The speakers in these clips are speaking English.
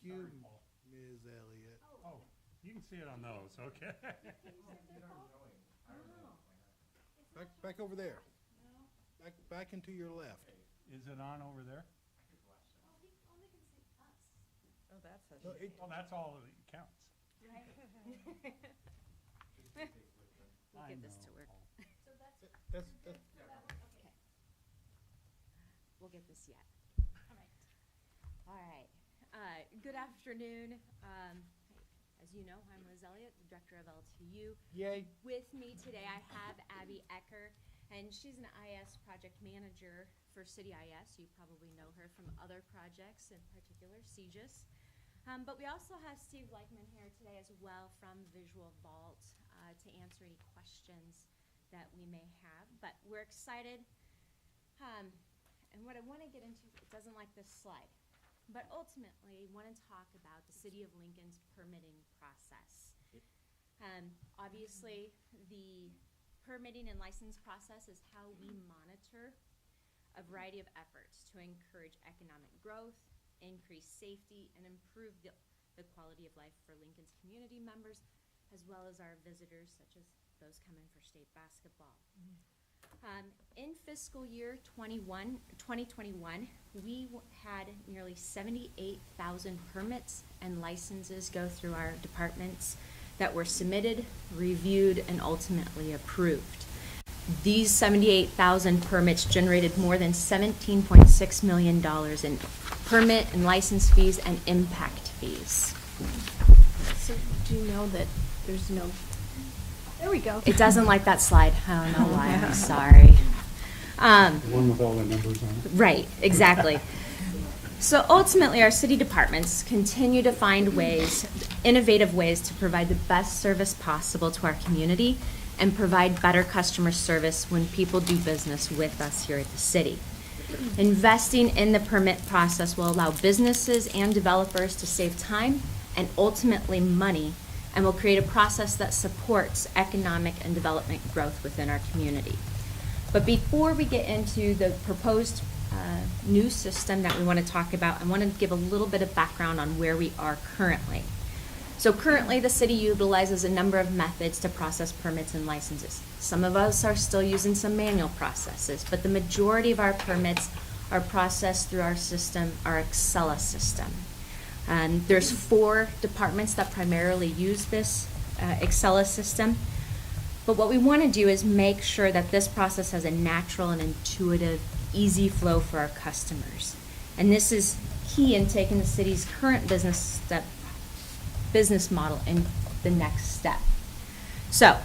you, Sorry, Paul. Ms. Elliott. Oh, you can see it on those, okay. Back over there. Back into your left. Is it on over there? Oh, that's No, a. Well, that's all that counts. We'll I get this to know, work. Paul. That's, We'll get this yet. All right. Good afternoon. As you know, I'm Liz Elliott, the Director of L2U. yay. With me today, I have Abby Ecker, and she's an IS project manager for City IS. You probably know her from other projects, in particular CGIS. But we also have Steve Leichman here today as well from Visual Vault to answer any questions that we may have. But we're excited. And what I want to get into, it doesn't like this slide, but ultimately want to talk about the City of Lincoln's permitting process. Obviously, the permitting and license process is how we monitor a variety of efforts to encourage economic growth, increase safety, and improve the quality of life for Lincoln's community members, as well as our visitors, such as those coming for state basketball. In fiscal year 2021, we had nearly 78,000 permits and licenses go through our departments that were submitted, reviewed, and ultimately approved. These 78,000 permits generated more than $17.6 million in permit and license fees and impact fees. So do you know that there's no, there we go. It doesn't like that slide. I don't know why. I'm sorry. The one with all the numbers on it? Right, exactly. So ultimately, our city departments continue to find ways, innovative ways to provide the best service possible to our community and provide better customer service when people do business with us here at the city. Investing in the permit process will allow businesses and developers to save time and ultimately money, and will create a process that supports economic and development growth within our community. But before we get into the proposed new system that we want to talk about, I want to give a little bit of background on where we are currently. So currently, the city utilizes a number of methods to process permits and licenses. Some of us are still using some manual processes, but the majority of our permits are processed through our system, our Excella system. There's 4 departments that primarily use this Excella system. But what we want to do is make sure that this process has a natural and intuitive, easy flow for our customers. And this is key in taking the city's current business model in the next step. So,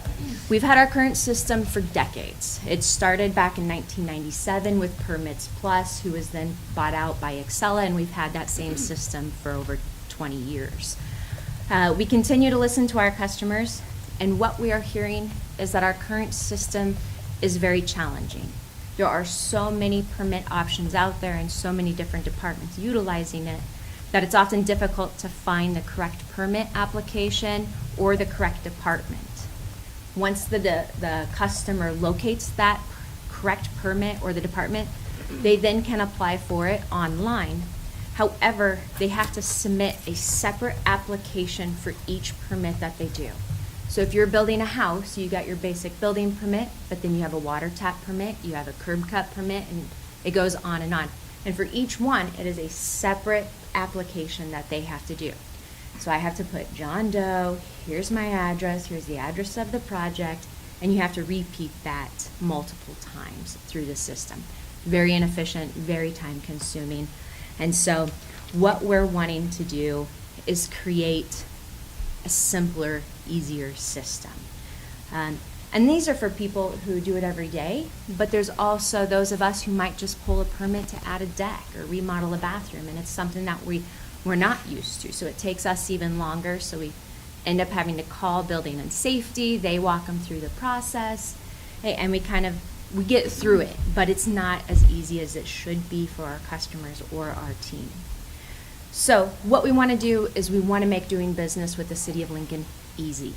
we've had our current system for decades. It started back in 1997 with Permits Plus, who was then bought out by Excella, and we've had that same system for over 20 years. We continue to listen to our customers, and what we are hearing is that our current system is very challenging. There are so many permit options out there and so many different departments utilizing it that it's often difficult to find the correct permit application or the correct department. Once the customer locates that correct permit or the department, they then can apply for it online. However, they have to submit a separate application for each permit that they do. So if you're building a house, you got your basic building permit, but then you have a water tap permit, you have a curb cut permit, and it goes on and on. And for each one, it is a separate application that they have to do. So I have to put John Doe, here's my address, here's the address of the project, and you have to repeat that multiple times through the system. Very inefficient, very time consuming. And so what we're wanting to do is create a simpler, easier system. And these are for people who do it every day, but there's also those of us who might just pull a permit to add a deck or remodel a bathroom, and it's something that we're not used to. So it takes us even longer, so we end up having to call building and safety. They walk them through the process, and we get through it, but it's not as easy as it should be for our customers or our team. So what we want to do is we want to make doing business with the City of Lincoln easy.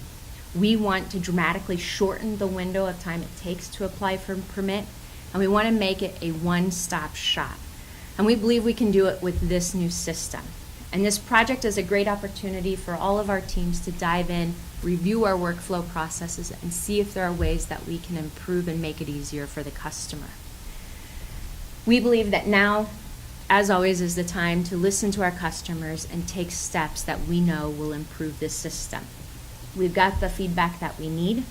We want to dramatically shorten the window of time it takes to apply for a permit, and we want to make it a one-stop shop. And we believe we can do it with this new system. And this project is a great opportunity for all of our teams to dive in, review our workflow processes, and see if there are ways that we can improve and make it easier for the customer. We believe that now, as always, is the time to listen to our customers and take steps that we know will improve this system. We've got the feedback that we need,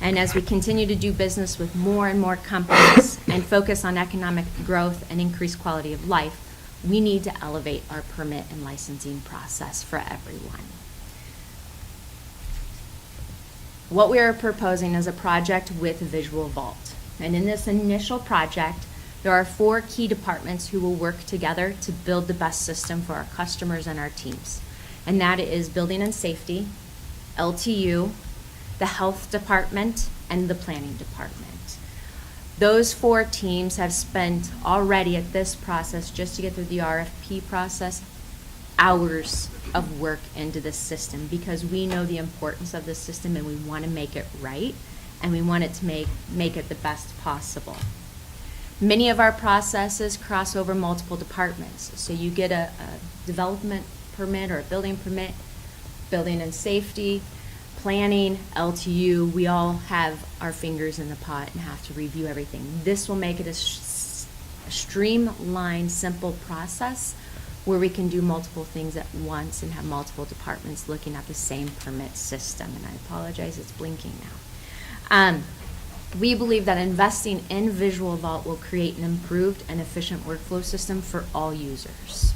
and as we continue to do business with more and more companies and focus on economic growth and increased quality of life, we need to elevate our permit and licensing process for everyone. What we are proposing is a project with Visual Vault. And in this initial project, there are 4 key departments who will work together to build the best system for our customers and our teams. And that is Building and Safety, LTU, the Health Department, and the Planning Department. Those 4 teams have spent already at this process, just to get through the RFP process, hours of work into this system because we know the importance of this system and we want to make it right and we want it to make it the best possible. Many of our processes cross over multiple departments. So you get a development permit or a building permit, Building and Safety, Planning, LTU, we all have our fingers in the pot and have to review everything. This will make it a streamlined, simple process where we can do multiple things at once and have multiple departments looking at the same permit system. And I apologize, it's blinking now. We believe that investing in Visual Vault will create an improved and efficient workflow system for all users.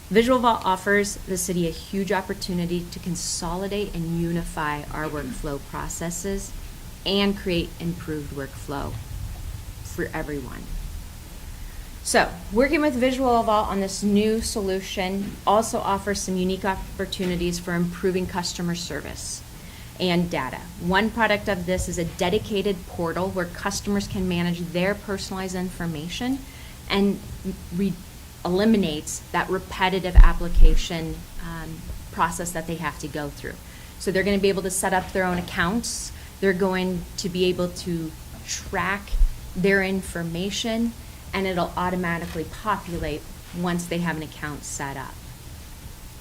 Visual Vault offers the city a huge opportunity to consolidate and unify our workflow processes and create improved workflow for everyone. So, working with Visual Vault on this new solution also offers some unique opportunities for improving customer service and data. One product of this is a dedicated portal where customers can manage their personalized information and eliminates that repetitive application process that they have to go through. So they're going to be able to set up their own accounts. They're going to be able to track their information, and it'll automatically populate once they have an account set up.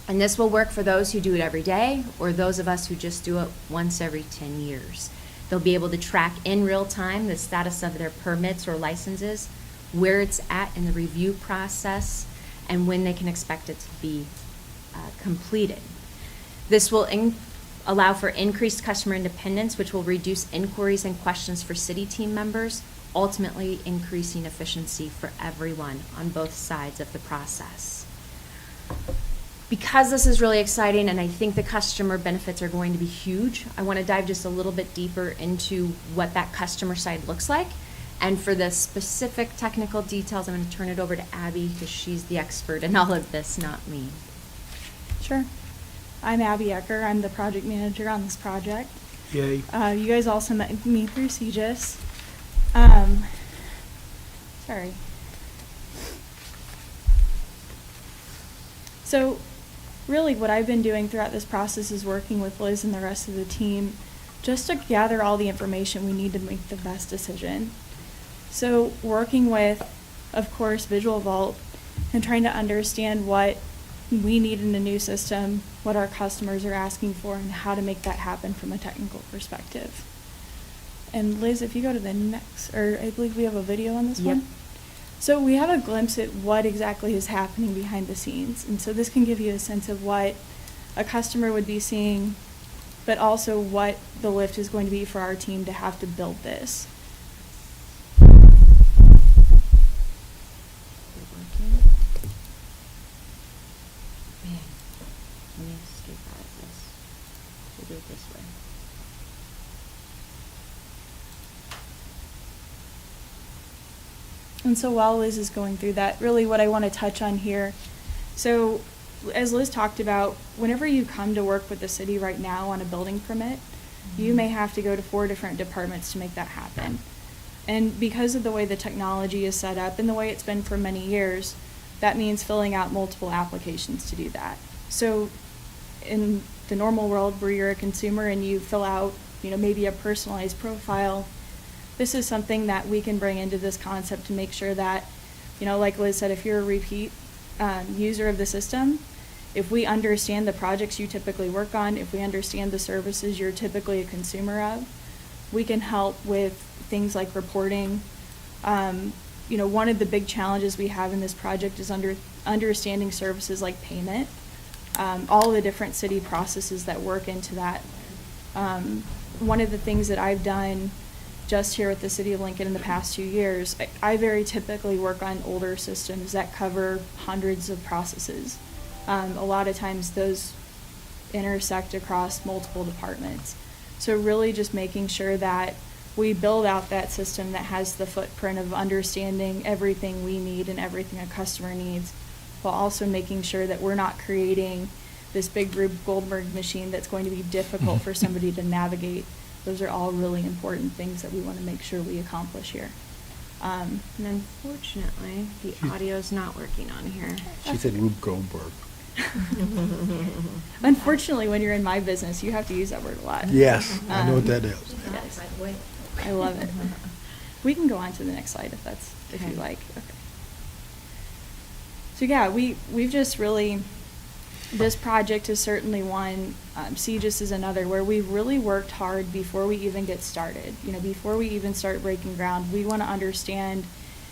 And this will work for those who do it every day or those of us who just do it once every 10 years. They'll be able to track in real time the status of their permits or licenses, where it's at in the review process, and when they can expect it to be completed. This will allow for increased customer independence, which will reduce inquiries and questions for city team members, ultimately increasing efficiency for everyone on both sides of the process. Because this is really exciting and I think the customer benefits are going to be huge, I want to dive just a little bit deeper into what that customer side looks like. And for the specific technical details, I'm going to turn it over to Abby because she's the expert in all of this, not me. Sure. I'm Abby Ecker. I'm the project manager on this project. Yay. You guys also met me through CGIS. Sorry. So really what I've been doing throughout this process is working with Liz and the rest of the team just to gather all the information we need to make the best decision. So working with, of course, Visual Vault and trying to understand what we need in a new system, what our customers are asking for, and how to make that happen from a technical perspective. And Liz, if you go to the next, or I believe we have a video on this one. So we have a glimpse at what exactly is happening behind the scenes. And so this can give you a sense of what a customer would be seeing, but also what the lift is going to be for our team to have to build this. Let me escape out of this. We'll do it this way. And so while Liz is going through that, really what I want to touch on here, so as Liz talked about, whenever you come to work with the city right now on a building permit, you may have to go to 4 different departments to make that happen. And because of the way the technology is set up and the way it's been for many years, that means filling out multiple applications to do that. So in the normal world where you're a consumer and you fill out, maybe a personalized profile, this is something that we can bring into this concept to make sure that, like Liz said, if you're a repeat user of the system, if we understand the projects you typically work on, if we understand the services you're typically a consumer of, we can help with things like reporting. One of the big challenges we have in this project is understanding services like payment, all the different city processes that work into that. One of the things that I've done just here at the City of Lincoln in the past 2 years, I very typically work on older systems that cover hundreds of processes. A lot of times those intersect across multiple departments. So really just making sure that we build out that system that has the footprint of understanding everything we need and everything a customer needs, while also making sure that we're not creating this big Rube Goldberg machine that's going to be difficult for somebody to navigate. Those are all really important things that we want to make sure we accomplish here. And unfortunately, the audio's not working on here. She said Rube Goldberg. Unfortunately, when you're in my business, you have to use that word a lot. Yes, I know what that is. Yes. I love it. We can go on to the next slide if you Okay. like. Okay. So yeah, we've just really, this project is certainly one, CGIS is another, where we've really worked hard before we even get started. Before we even start breaking ground, we want to understand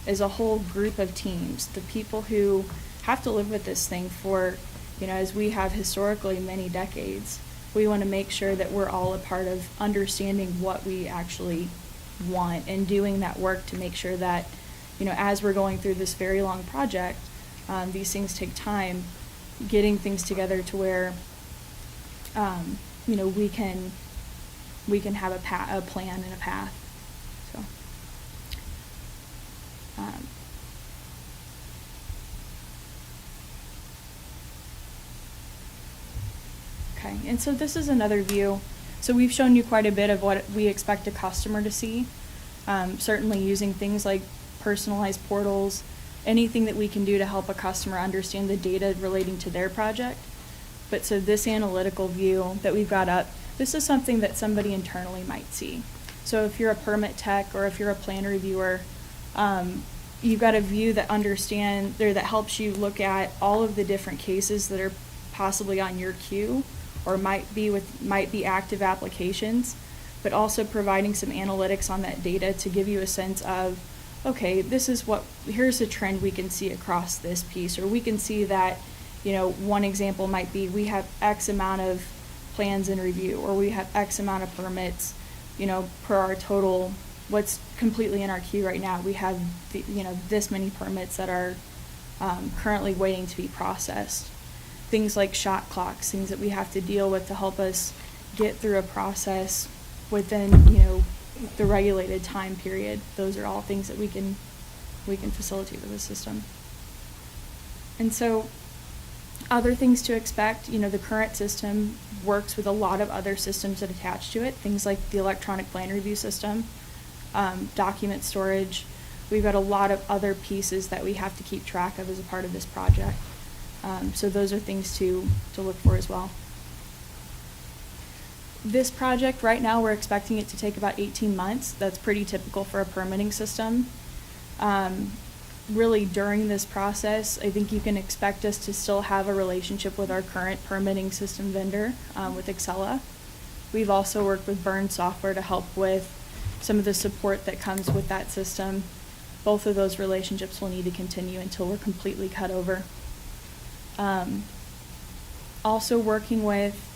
as a whole group of teams, the people who have to live with this thing for, as we have historically many decades. We want to make sure that we're all a part of understanding what we actually want and doing that work to make sure that, as we're going through this very long project, these things take time, getting things together to where, we can have a plan and a path. So. Okay, and so this is another view. So we've shown you quite a bit of what we expect a customer to see. Certainly using things like personalized portals, anything that we can do to help a customer understand the data relating to their project. But so this analytical view that we've got up, this is something that somebody internally might see. So if you're a permit tech or if you're a plan reviewer, you've got a view that that helps you look at all of the different cases that are possibly on your queue or might be active applications, but also providing some analytics on that data to give you a sense of, okay, here's a trend we can see across this piece, or we can see that, one example might be we have X amount of plans in review, or we have X amount of permits, per our total, what's completely in our queue right now. We have, this many permits that are currently waiting to be processed. Things like shot clocks, things that we have to deal with to help us get through a process within, the regulated time period. Those are all things that we can facilitate with the system. And so other things to expect, the current system works with a lot of other systems that attach to it, things like the electronic plan review system, document storage. We've got a lot of other pieces that we have to keep track of as a part of this project. So those are things to look for as well. This project, right now, we're expecting it to take about 18 months. That's pretty typical for a permitting system. Really, during this process, I think you can expect us to still have a relationship with our current permitting system vendor, with Excella. We've also worked with Burn Software to help with some of the support that comes with that system. Both of those relationships will need to continue until we're completely cut over. Also working with,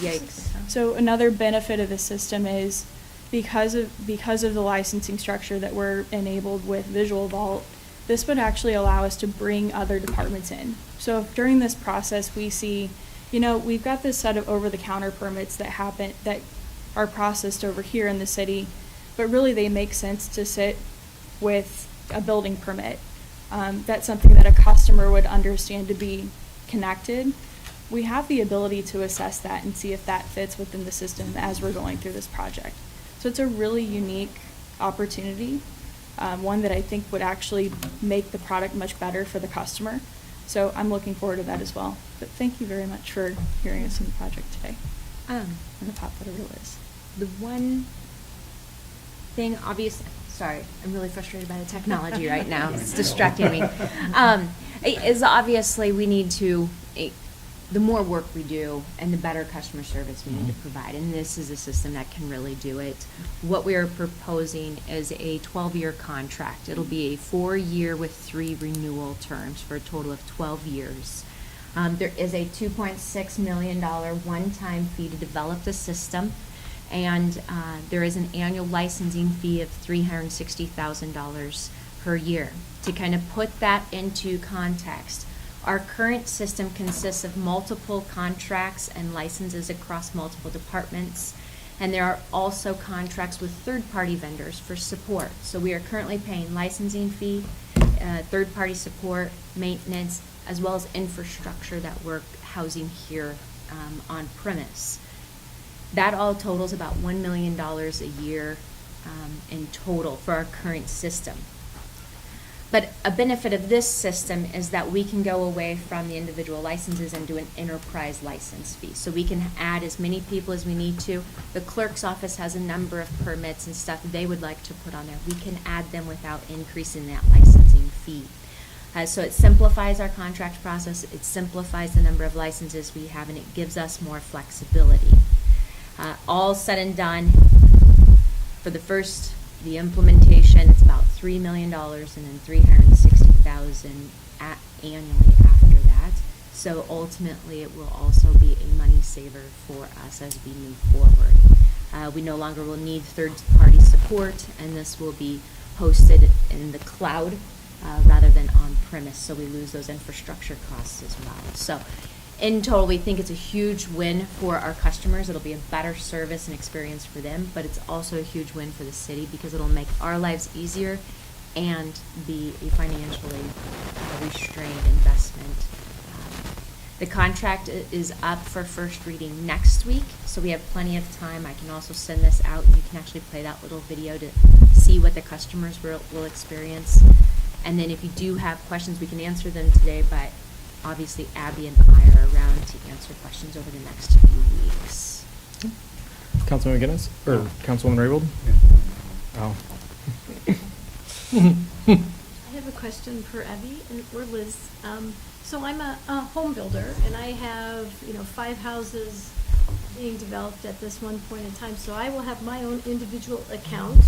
Yikes. So another benefit of the system is because of the licensing structure that we're enabled with Visual Vault, this would actually allow us to bring other departments in. So if during this process we see, we've got this set of over-the-counter permits that are processed over here in the city, but really they make sense to sit with a building permit. That's something that a customer would understand to be connected. We have the ability to assess that and see if that fits within the system as we're going through this project. So it's a really unique opportunity, one that I think would actually make the product much better for the customer. So I'm looking forward to that as well. But thank you very much for hearing us in the project today. And the pop whatever it is. The one thing, obviously, Sorry, I'm really frustrated by the technology right now. It's distracting me. Is obviously we need to, the more work we do and the better customer service we need to provide. And this is a system that can really do it. What we are proposing is a 12-year contract. It'll be a 4-year with 3 renewal terms for a total of 12 years. There is a $2.6 million one-time fee to develop the system. And there is an annual licensing fee of $360,000 per year. To kind of put that into context, our current system consists of multiple contracts and licenses across multiple departments, and there are also contracts with third-party vendors for support. So we are currently paying licensing fee, third-party support, maintenance, as well as infrastructure that we're housing here on premise. That all totals about $1 million a year in total for our current system. But a benefit of this system is that we can go away from the individual licenses and do an enterprise license fee. So we can add as many people as we need to. The clerk's office has a number of permits and stuff they would like to put on there. We can add them without increasing that licensing fee. So it simplifies our contract process, it simplifies the number of licenses we have, and it gives us more flexibility. All said and done, for the implementation, it's about $3 million and then $360,000 annually after that. So ultimately, it will also be a money saver for us as we move forward. We no longer will need third-party support, and this will be hosted in the cloud rather than on-premise, so we lose those infrastructure costs as well. So in total, we think it's a huge win for our customers. It'll be a better service and experience for them, but it's also a huge win for the city because it'll make our lives easier and be a financially restrained investment. The contract is up for first reading next week, so we have plenty of time. I can also send this out, and you can actually play that little video to see what the customers will experience. And then if you do have questions, we can answer them today, but obviously Abby and I are around to answer questions over the next few weeks. Councilman McGinnis? Or Councilwoman Raybold? Oh. I have a question for Abby or Liz. So I'm a home builder, and I have 5 houses being developed at this one point in time. So I will have my own individual account,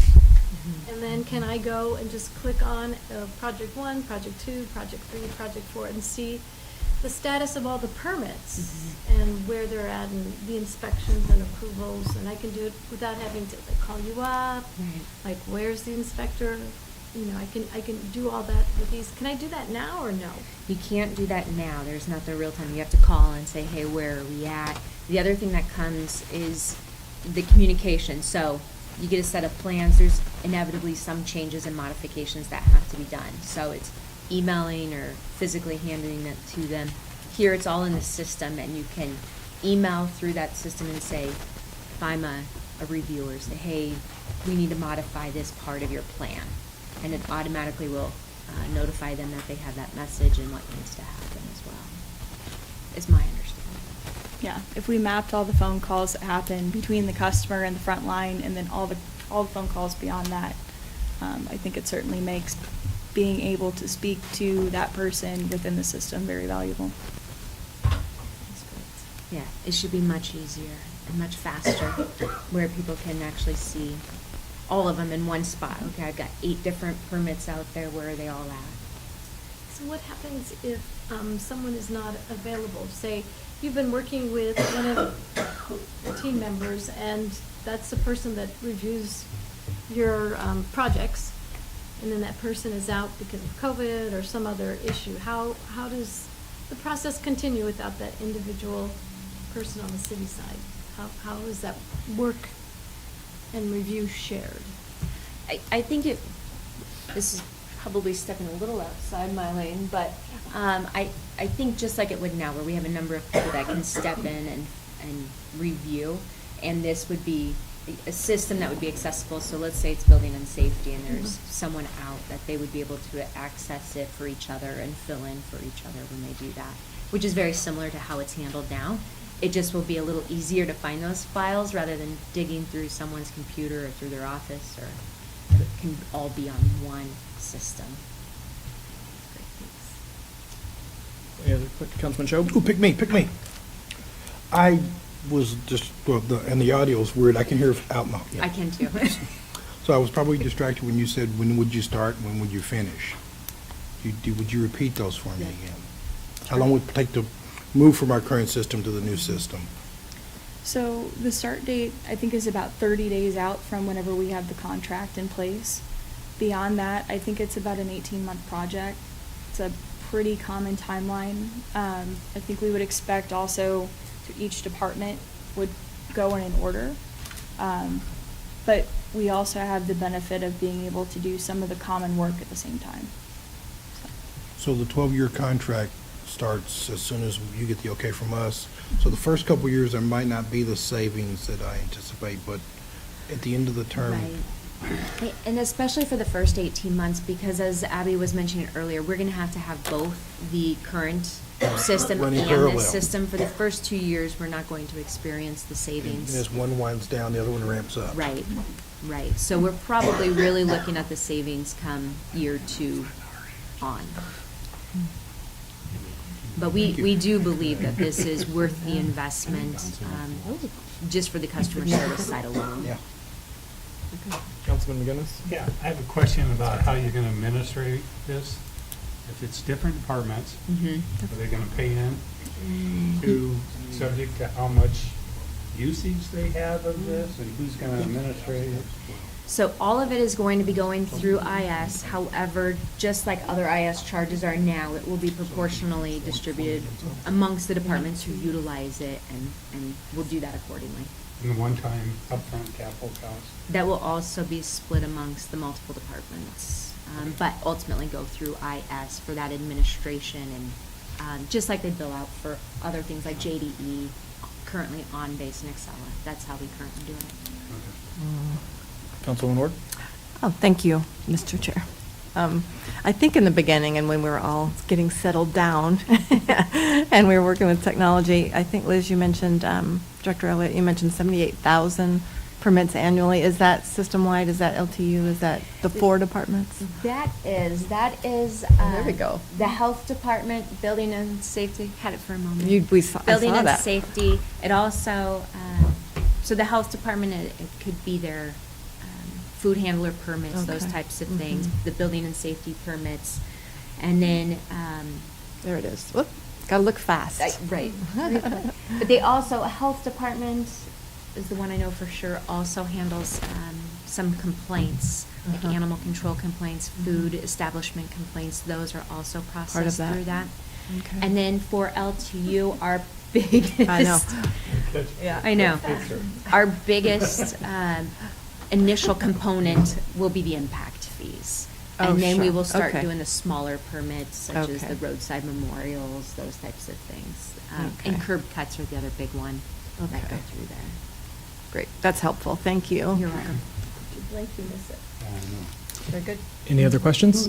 and then can I go and just click on project 1, project 2, project 3, project 4, and see the status of all the permits and where they're at and the inspections and approvals, and I can do it without having to call you up. Right. Like, where's the inspector? I can do all that with these. Can I do that now or no? You can't do that now. There's not the real time. You have to call and say, hey, where are we at? The other thing that comes is the communication. So you get a set of plans. There's inevitably some changes and modifications that have to be done. So it's emailing or physically handing it to them. Here it's all in the system, and you can email through that system and say, if I'm a reviewer, say, hey, we need to modify this part of your plan. And it automatically will notify them that they have that message and what needs to happen as well, is my understanding. Yeah, if we mapped all the phone calls that happen between the customer and the front line, and then all the phone calls beyond that, I think it certainly makes being able to speak to that person within the system very valuable. That's great. Yeah, it should be much easier and much faster, where people can actually see all of them in one spot. Okay, I've got 8 different permits out there. Where are they all at? So what happens if someone is not available? Say you've been working with one of the team members, and that's the person that reviews your projects, and then that person is out because of COVID or some other issue. How does the process continue without that individual person on the city side? How does that work and review shared? I think this is probably stepping a little outside my lane, but I think just like it would now, where we have a number of people that can step in and review, and this would be a system that would be accessible. So let's say it's building and safety, and there's someone out, that they would be able to access it for each other and fill in for each other when they do that, which is very similar to how it's handled now. It just will be a little easier to find those files rather than digging through someone's computer or through their office or can all be on one system. Great, thanks. Any other, Councilman Show? Ooh, pick me. I was just, well, and the audio's weird, I can hear out my. I can too. So I was probably distracted when you said, when would you start, when would you finish? Would you repeat those for me Yeah. again? How long would it take to move from our current system to the new system? So the start date, I think, is about 30 days out from whenever we have the contract in place. Beyond that, I think it's about an 18-month project. It's a pretty common timeline. I think we would expect also to each department would go in an order. But we also have the benefit of being able to do some of the common work at the same time. So the 12-year contract starts as soon as you get the okay from us. So the first couple of years, there might not be the savings that I anticipate, but at the end of the term. Right. And especially for the first 18 months, because as Abby was mentioning earlier, we're going to have both the current system Running and parallel. this system. For the first 2 years, we're not going to experience the And savings. as one winds down, the other one ramps up. Right, right. So we're probably really looking at the savings come year 2 on. But we do believe that this is worth the investment, just for the customer service side alone. Yeah. Councilman McGinnis? Yeah, I have a question about how you're gonna administrate this. If it's different departments, Mhm. are they gonna pay in to, subject to how much usage they have of this, and who's gonna administrate it? So all of it is going to be going through IS. However, just like other IS charges are now, it will be proportionally distributed amongst the departments who utilize it, and we'll do that accordingly. And the one-time upfront capital cost? That will also be split amongst the multiple departments, but ultimately go through IS for that administration, and just like they bill out for other things like JDE, currently on base and Excella. That's how we currently do it. Councilwoman Ward? Oh, thank you, Mr. Chair. I think in the beginning, and when we were all getting settled down, and we were working with technology, I think, Liz, you mentioned, Director Elliott, you mentioned 78,000 permits annually. Is that system-wide? Is that LTU? Is that the 4 departments? That is. There we go. The health department, building and safety, had it for a moment. I saw Building and that. safety, it also, so the health department, it could be their food handler permits, those Okay. types of things, Mhm. the building and safety permits, and then, There it is. Whoop, gotta look fast. right. But they also, a health department is the one I know for sure, also handles some complaints, like Uh-huh. animal control complaints, food establishment complaints, those are also processed that. through that. Okay. And then for LTU, our biggest. I know. Yeah, I know. Our biggest initial component will be the impact fees. Oh, And then we sure. will start Okay. doing the smaller permits, such as Okay. the roadside memorials, those types of things. And Okay. curb cuts are the other big one that go Okay. through there. Great, that's helpful. Thank you. You're welcome. I don't know. Very good. Any other questions?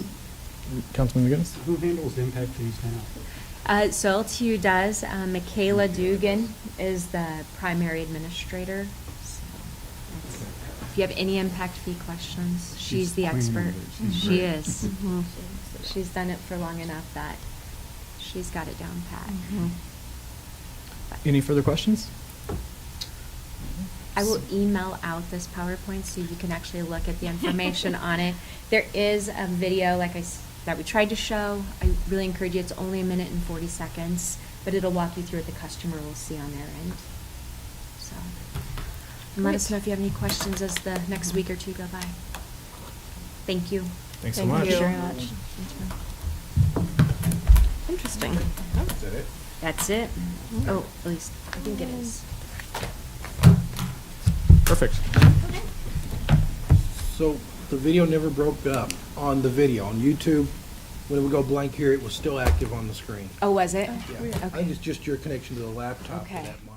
Councilman McGinnis? Who handles impact fees now? So LTU does. Michaela Dugan is the primary administrator. So that's- If you have any impact fee questions, she's the the queen of expert. it. She's She great. is. Mhm. She's done it for long enough that she's got it down pat. Mhm. Any further questions? I will email out this PowerPoint so you can actually look at the information on it. There is a video, that we tried to show. I really encourage you. It's only 1 minute and 40 seconds, but it'll walk you through what the customer will see on their end. So, and let us Great. know if you have any questions as the next week or 2 go by. Thank you. Thanks so Thank much. you. very much. Interesting. That's it. Oh, at least I think it is. Perfect. So the video never broke up on the video. On YouTube, when it would go blank here, it was still active on the screen. Oh, was it? Yeah. I think it's just your connection to the laptop for Okay. that mic.